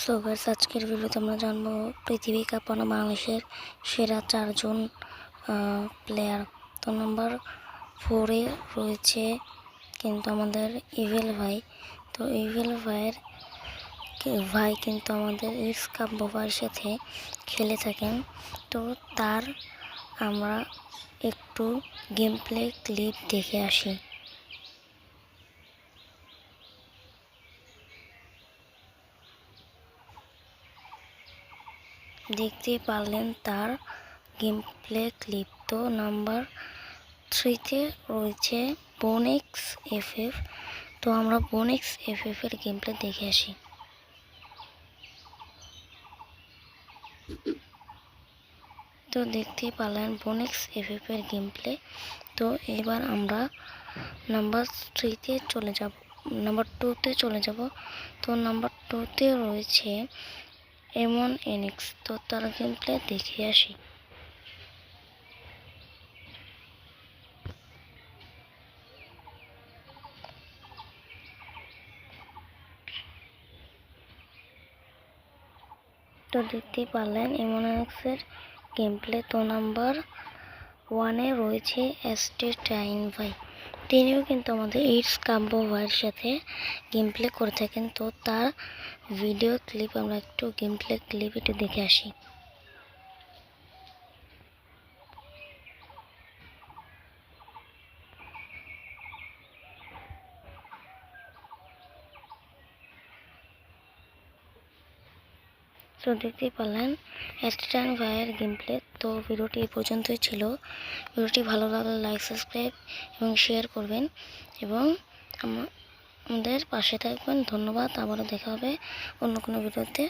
So guys, আজকের ভিডিওতে আমরা জানবো পৃথিবী কাঁপানো বাংলাদেশের সেরা 4জন প্লেয়ার। তো নাম্বার 4-এ রয়েছে কিন্তু আমাদের ইভেল ভাই। তো ইভেল ভাই কিন্তু আমাদের ইটস কাব্য ভাইয়ের সাথে খেলে থাকেন। তো তার আমরা একটু গেম প্লে ক্লিপ দেখে আসি। দেখতে পারলেন তার গেম প্লে ক্লিপ। তো নাম্বার 3-তে রয়েছে বোনেক্স এফএফ। তো আমরা বোনেক্স এফএফ এর গেম প্লে দেখে আসি। তো দেখতেই পারলেন বোনেক্স এফএফ এর গেম প্লে। তো এবার আমরা নাম্বার 2-তে চলে যাব। তো নাম্বার 2-তে রয়েছে এমন এনএক্স। তো তার গেম প্লে দেখে আসি। তো দেখতেই পারলেন এমন এনএক্সের গেম প্লে। তো নাম্বার 1-এ রয়েছে টাইন ভাই। তিনিও কিন্তু আমাদের ইটস কাব্য ভাইয়ের সাথে গেম প্লে করে থাকেন। তো তার ভিডিও ক্লিপ আমরা একটু গেম প্লে ক্লিপ একটু দেখে আসি। তো দেখতেই পারলেন টাইন ভাইয়ের গেম প্লে। তো ভিডিওটি এই পর্যন্তই ছিল। ভিডিওটি ভালো লাগলে লাইক, সাবস্ক্রাইব এবং শেয়ার করবেন এবং আমাদের পাশে থাকবেন। ধন্যবাদ। আবারও দেখা হবে অন্য কোনো ভিডিওতে।